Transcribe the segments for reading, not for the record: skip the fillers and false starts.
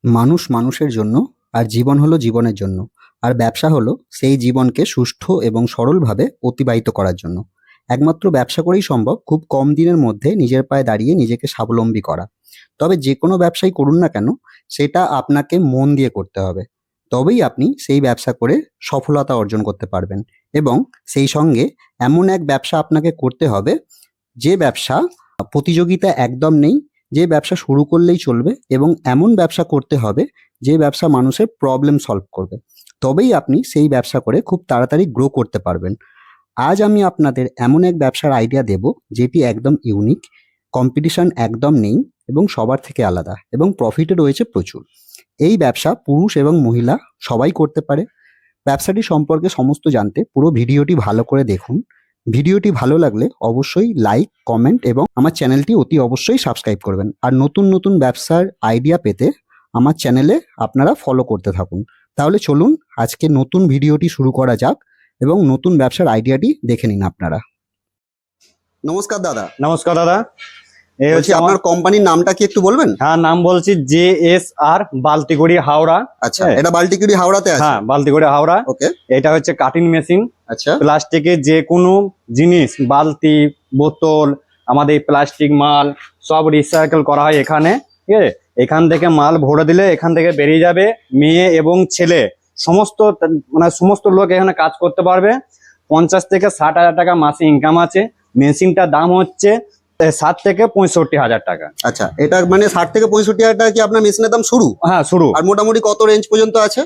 মানুষ মানুষের জন্য, আর জীবন হলো জীবনের জন্য, আর ব্যবসা হলো সেই জীবনকে সুষ্ঠু এবং সরলভাবে অতিবাহিত করার জন্য। একমাত্র ব্যবসা করেই সম্ভব খুব কম দিনের মধ্যে নিজের পায়ে দাঁড়িয়ে নিজেকে স্বাবলম্বী করা। তবে যে কোনো ব্যবসাই করুন না কেন, সেটা আপনাকে মন দিয়ে করতে হবে। তবেই আপনি সেই ব্যবসা করে সফলতা অর্জন করতে পারবেন। এবং সেই সঙ্গে এমন এক ব্যবসা আপনাকে করতে হবে যে ব্যবসা প্রতিযোগিতা একদম নেই, যে ব্যবসা শুরু করলেই চলবে, এবং এমন ব্যবসা করতে হবে যে ব্যবসা মানুষের প্রবলেম সলভ করবে। তবেই আপনি সেই ব্যবসা করে খুব তাড়াতাড়ি গ্রো করতে পারবেন। আজ আমি আপনাদের এমন এক ব্যবসার আইডিয়া দেব যেটি একদম ইউনিক, কম্পিটিশন একদম নেই এবং সবার থেকে আলাদা, এবং প্রফিটও রয়েছে প্রচুর। এই ব্যবসা পুরুষ এবং মহিলা সবাই করতে পারে। ব্যবসাটি সম্পর্কে সমস্ত জানতে পুরো ভিডিওটি ভালো করে দেখুন। ভিডিওটি ভালো লাগলে অবশ্যই লাইক, কমেন্ট এবং আমার চ্যানেলটি অতি অবশ্যই সাবস্ক্রাইব করবেন। আর নতুন নতুন ব্যবসার আইডিয়া পেতে আমার চ্যানেলে আপনারা ফলো করতে থাকুন। তাহলে চলুন আজকে নতুন ভিডিওটি শুরু করা যাক এবং নতুন ব্যবসার আইডিয়াটি দেখে নিন আপনারা। নমস্কার দাদা। নমস্কার দাদা। এই বলছি হচ্ছে আমার আপনার কোম্পানির নামটা কি একটু বলবেন? হ্যাঁ, নাম বলছি JSR বালতিগুড়ি হাওড়া। আচ্ছা, এটা বাল্টিকুড়ি হাওড়াতে আছে? হ্যাঁ, বালতিগুড়ি হাওড়া। ওকে। এটা হচ্ছে কাটিং মেশিন। আচ্ছা প্লাস্টিকের যে কোনো জিনিস, বালতি, বোতল, আমাদের প্লাস্টিক মাল সব রিসাইকেল করা হয় এখানে। ঠিক আছে, এখান থেকে মাল ভরে দিলে এখান থেকে বেরিয়ে যাবে। মেয়ে এবং ছেলে সমস্ত লোক এখানে কাজ করতে পারবে। 50 থেকে 60 হাজার টাকা মাসে ইনকাম আছে। মেশিনটার দাম হচ্ছে 60 থেকে 65 হাজার টাকা। আচ্ছা, এটা মানে 60 থেকে 65 হাজার টাকা কি আপনার মেশিনের দাম শুরু? হ্যাঁ, শুরু। আর মোটামুটি কত রেঞ্জ পর্যন্ত আছে?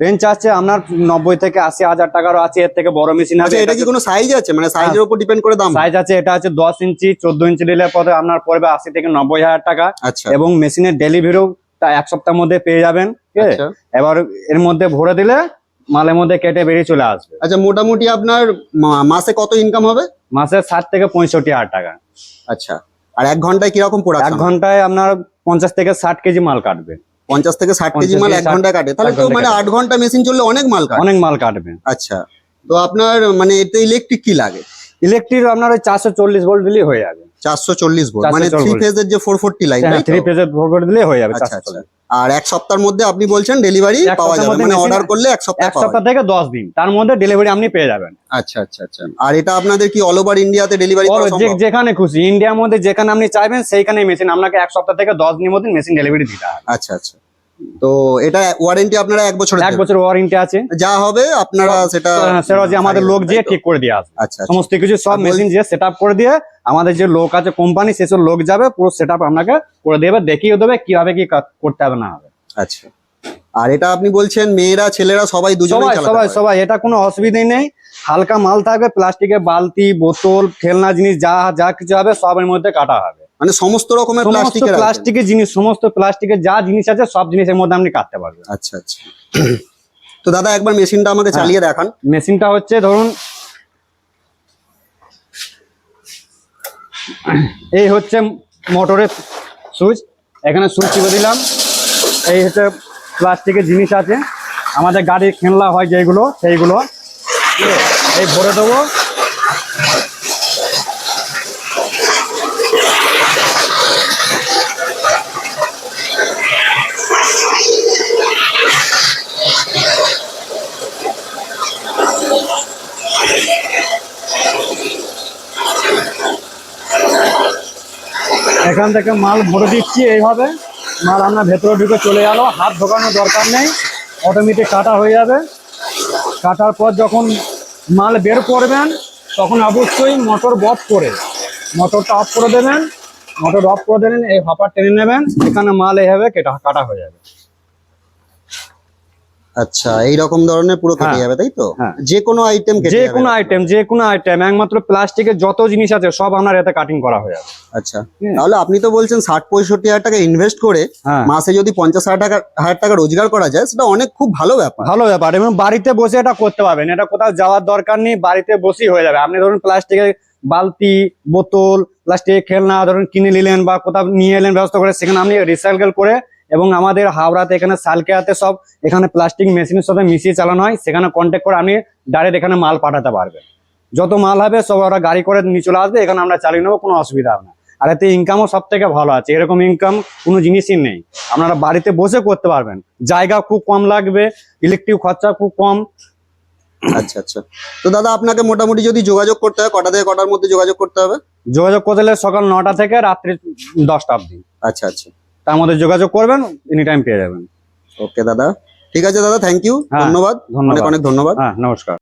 রেঞ্জ আছে আপনার 90 থেকে 80 হাজার টাকারও আছে। এর থেকে বড় মেশিন আছে। আচ্ছা, এটা কি কোনো সাইজ আছে, মানে সাইজের উপর ডিপেন্ড করে দাম? সাইজ আছে। এটা আছে 10 ইঞ্চি, 14 ইঞ্চি নিলে পরে আপনার পড়বে 80 থেকে 90 হাজার টাকা। আচ্ছা এবং মেশিনের ডেলিভারিও তা এক সপ্তাহের মধ্যে পেয়ে যাবেন। ঠিক আছে, আচ্ছা এবার এর মধ্যে ভরে দিলে মালের মধ্যে কেটে বেরিয়ে চলে আসবে। আচ্ছা, মোটামুটি আপনার মাসে কত ইনকাম হবে? মাসে 60 থেকে 65 হাজার টাকা। আচ্ছা, আর এক ঘন্টায় কিরকম এক প্রোডাকশন? ঘন্টায় আপনার 50 থেকে 60 কেজি মাল কাটবে। 50 থেকে 60 কেজি 50 মাল থেকে এক ঘন্টায় কাটে? তাহলে এক তো ঘন্টায় মানে কাটে। 8 ঘন্টা মেশিন চললে অনেক মাল কাটে। অনেক মাল কাটবে। আচ্ছা, তো আপনার মানে এতে ইলেকট্রিক কি লাগে? ইলেকট্রিক আপনার ওই 440 ভোল্ট দিলেই হয়ে যাবে। 440 ভোল্ট, মানে 440 3 ফেজের যে 440 লাইন, হ্যাঁ, তাই তো? 3 ফেজের ভোল্ট দিলেই হয়ে যাবে। আচ্ছা 440। আচ্ছা, আর এক সপ্তাহের মধ্যে আপনি বলছেন ডেলিভারি এক পাওয়া সপ্তাহের যাবে, মধ্যে মানে machine অর্ডার করলে এক সপ্তাহ এক সপ্তাহ থেকে 10 দিন তার মধ্যে ডেলিভারি আপনি পেয়ে যাবেন। আচ্ছা আচ্ছা আচ্ছা, আর এটা আপনাদের কি অল ওভার ইন্ডিয়াতে ডেলিভারি করা সম্ভব? যেখানে খুশি ইন্ডিয়ার মধ্যে যেখানে আপনি চাইবেন সেইখানে মেশিন আপনাকে এক সপ্তাহ থেকে 10 দিনের মধ্যে মেশিন ডেলিভারি দিতে হবে। আচ্ছা আচ্ছা, তো এটা ওয়ারেন্টি আপনারা 1 বছরের এক দেবেন? বছর ওয়ারেন্টি আছে। যা হবে আপনারা সেটা সেটা যে আমাদের লোক দিয়ে ঠিক করে দিয়ে আসবে। আচ্ছা আচ্ছা। সমস্ত কিছু সব আর মেশিন দিয়ে সেট করে দিয়ে আমাদের যে লোক আছে কোম্পানি, সেসব লোক যাবে পুরো সেট আপনাকে করে দেবে, দেখিয়ে দেবে কিভাবে কি করতে হবে না হবে। আচ্ছা, আর এটা আপনি বলছেন মেয়েরা ছেলেরা সবাই দুজনেই সবাই চালাতে সবাই পারে? সবাই, এটা কোনো অসুবিধাই নেই। হালকা মাল থাকবে, প্লাস্টিকের বালতি, বোতল, খেলনা জিনিস যা যা কিছু হবে সবের মধ্যে কাটা হবে। মানে সমস্ত রকমের সমস্ত প্লাস্টিকের আছে? প্লাস্টিকের জিনিস, সমস্ত প্লাস্টিকের যা জিনিস আছে সব জিনিসের মধ্যে আপনি কাটতে পারবেন। আচ্ছা আচ্ছা, তো দাদা একবার মেশিনটা আমাকে চালিয়ে দেখান। মেশিনটা হচ্ছে ধরুন এই হচ্ছে মোটরের সুইচ। এখানে সুইচ টিপে দিলাম। এই হচ্ছে প্লাস্টিকের জিনিস আছে, আমাদের গাড়ির খেলনা হয় যেগুলো সেইগুলো এই ভরে দেবো। এখান থেকে মাল ভরে দিচ্ছি এইভাবে। মাল আপনার ভেতরে ঢুকে চলে গেল, হাত ঢোকানোর দরকার নেই, অটোমেটিক কাটা হয়ে যাবে। কাটার পর যখন মাল বের করবেন তখন অবশ্যই মোটর অফ করে মোটরটা অফ করে দেবেন। মোটর অফ করে দিলেন, এই হপার টেনে নেবেন, এখানে মাল এইভাবে কাটা হয়ে যাবে। আচ্ছা, এইরকম ধরনের পুরো কেটে হ্যাঁ, যাবে তাই তো? হ্যাঁ। যে কোনো আইটেম কেটে যে যাবে? কোনো আইটেম একমাত্র প্লাস্টিকের যত জিনিস আছে সব আপনার এতে কাটিং করা হয়ে যাবে। আচ্ছা, তাহলে আপনি তো বলছেন 60-65 হাজার টাকা ইনভেস্ট করে হ্যাঁ, মাসে যদি 50-60 হাজার টাকা রোজগার করা যায়, সেটা অনেক খুব ভালো ব্যাপার। ভালো ব্যাপার। এবং বাড়িতে বসে এটা করতে পারবেন, এটা কোথাও যাওয়ার দরকার নেই, বাড়িতে বসেই হয়ে যাবে। আপনি ধরুন প্লাস্টিকের বালতি, বোতল, প্লাস্টিকের খেলনা ধরুন কিনে নিলেন বা কোথাও নিয়ে এলেন ব্যবস্থা করে, সেখানে আপনি রিসাইকেল করে, এবং আমাদের হাওড়াতে এখানে সালকেয়াতে সব এখানে প্লাস্টিক মেশিনের সাথে মিশিয়ে চালানো হয়, সেখানে কন্ট্যাক্ট করে আপনি ডাইরেক্ট এখানে মাল পাঠাতে পারবেন। যত মাল হবে সব ওরা গাড়ি করে নিয়ে চলে আসবে, এখানে আমরা চালিয়ে নেবো, কোনো অসুবিধা হবে না। আর এতে ইনকামও সব থেকে ভালো আছে, এরকম ইনকাম কোনো জিনিসই নেই। আপনারা বাড়িতে বসে করতে পারবেন, জায়গা খুব কম লাগবে, ইলেকট্রিক খরচা খুব কম। আচ্ছা আচ্ছা। তো দাদা আপনাকে মোটামুটি যদি যোগাযোগ করতে হয় কটা থেকে কটার মধ্যে যোগাযোগ করতে হবে? যোগাযোগ করতে হলে সকাল 9টা থেকে রাত্রি 10টা অবধি, আচ্ছা আচ্ছা। তার মধ্যে যোগাযোগ করবেন, এনি টাইম পেয়ে যাবেন। ওকে দাদা, ঠিক আছে দাদা, থ্যাংক ইউ, হ্যাঁ, ধন্যবাদ, অনেক ধন্যবাদ। অনেক ধন্যবাদ। হ্যাঁ, নমস্কার।